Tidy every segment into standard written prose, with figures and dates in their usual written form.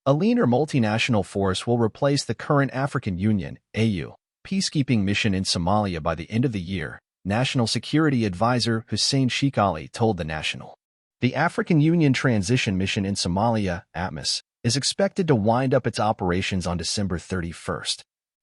A leaner multinational force will replace the current African Union (AU) peacekeeping mission in Somalia by the end of the year, National Security Advisor Hussein Sheikh Ali told The National. The African Union Transition Mission in Somalia, ATMIS, is expected to wind up its operations on December 31st,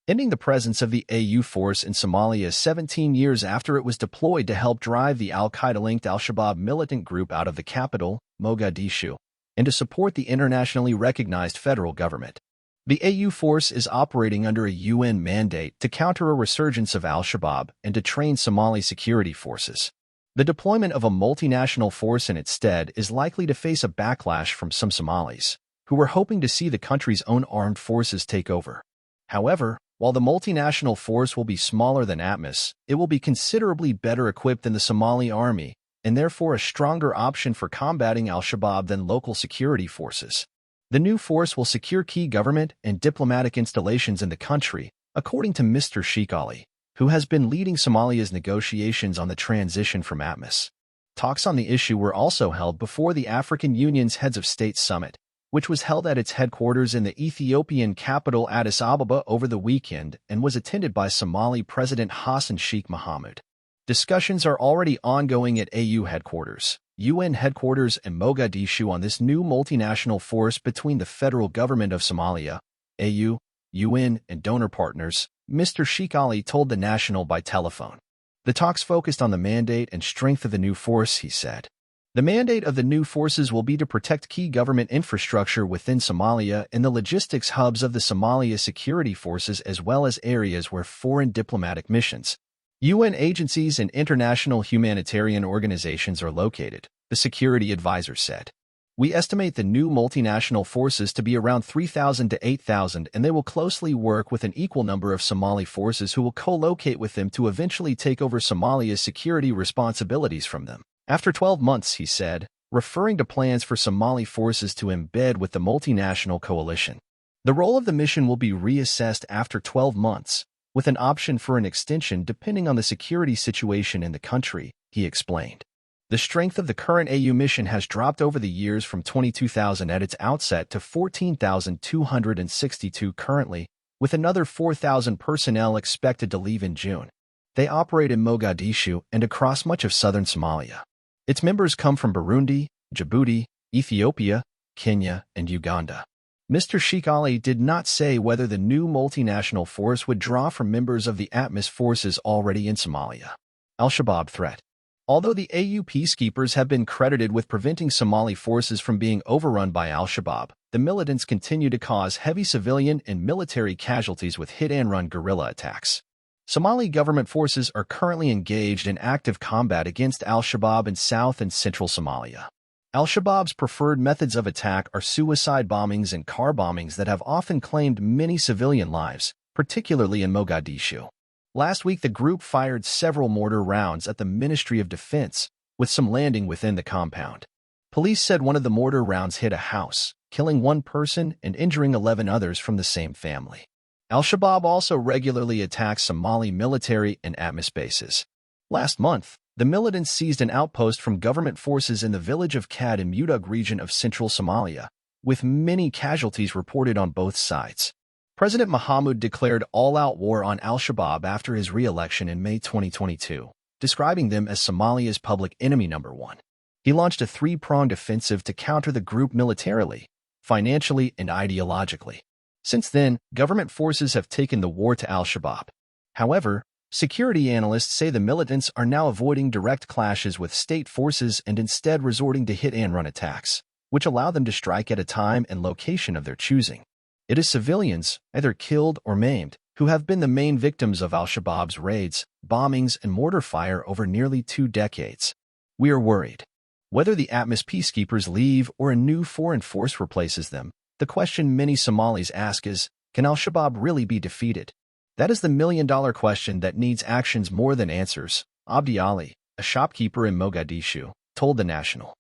ending the presence of the AU force in Somalia 17 years after it was deployed to help drive the al-Qaeda-linked al-Shabaab militant group out of the capital, Mogadishu, and to support the internationally recognized federal government. The AU force is operating under a UN mandate to counter a resurgence of al-Shabaab and to train Somali security forces. The deployment of a multinational force in its stead is likely to face a backlash from some Somalis, who were hoping to see the country's own armed forces take over. However, while the multinational force will be smaller than ATMIS, it will be considerably better equipped than the Somali army, and therefore a stronger option for combating al-Shabaab than local security forces. The new force will secure key government and diplomatic installations in the country, according to Mr. Sheikh Ali, who has been leading Somalia's negotiations on the transition from ATMIS. Talks on the issue were also held before the African Union's Heads of State Summit, which was held at its headquarters in the Ethiopian capital Addis Ababa over the weekend and was attended by Somali President Hassan Sheikh Mohamud. Discussions are already ongoing at AU headquarters, UN headquarters, and Mogadishu on this new multinational force between the federal government of Somalia, AU, UN, and donor partners, Mr. Sheikh Ali told The National by telephone. The talks focused on the mandate and strength of the new force, he said. The mandate of the new forces will be to protect key government infrastructure within Somalia and the logistics hubs of the Somalia security forces, as well as areas where foreign diplomatic missions, UN agencies, and international humanitarian organizations are located, the security advisor said. We estimate the new multinational forces to be around 3,000 to 8,000, and they will closely work with an equal number of Somali forces who will co-locate with them to eventually take over Somalia's security responsibilities from them. After 12 months, he said, referring to plans for Somali forces to embed with the multinational coalition. The role of the mission will be reassessed after 12 months, with an option for an extension depending on the security situation in the country, he explained. The strength of the current AU mission has dropped over the years from 22,000 at its outset to 14,262 currently, with another 4,000 personnel expected to leave in June. They operate in Mogadishu and across much of southern Somalia. Its members come from Burundi, Djibouti, Ethiopia, Kenya, and Uganda. Mr. Sheikh Ali did not say whether the new multinational force would draw from members of the ATMIS forces already in Somalia. Al-Shabaab threat. Although the AU peacekeepers have been credited with preventing Somali forces from being overrun by al-Shabaab, the militants continue to cause heavy civilian and military casualties with hit-and-run guerrilla attacks. Somali government forces are currently engaged in active combat against al-Shabaab in South and Central Somalia. Al-Shabaab's preferred methods of attack are suicide bombings and car bombings that have often claimed many civilian lives, particularly in Mogadishu. Last week, the group fired several mortar rounds at the Ministry of Defense, with some landing within the compound. Police said one of the mortar rounds hit a house, killing one person and injuring 11 others from the same family. Al-Shabaab also regularly attacks Somali military and ATMIS bases. Last month, the militants seized an outpost from government forces in the village of Kad in Mudug region of central Somalia, with many casualties reported on both sides. President Mohamud declared all-out war on al-Shabaab after his re-election in May 2022, describing them as Somalia's public enemy number one. He launched a three-pronged offensive to counter the group militarily, financially, and ideologically. Since then, government forces have taken the war to al-Shabaab. However, security analysts say the militants are now avoiding direct clashes with state forces and instead resorting to hit-and-run attacks, which allow them to strike at a time and location of their choosing. It is civilians, either killed or maimed, who have been the main victims of al-Shabaab's raids, bombings, and mortar fire over nearly 2 decades. We are worried. Whether the ATMIS peacekeepers leave or a new foreign force replaces them, the question many Somalis ask is, can al-Shabaab really be defeated? That is the million-dollar question that needs actions more than answers, Abdi Ali, a shopkeeper in Mogadishu, told The National.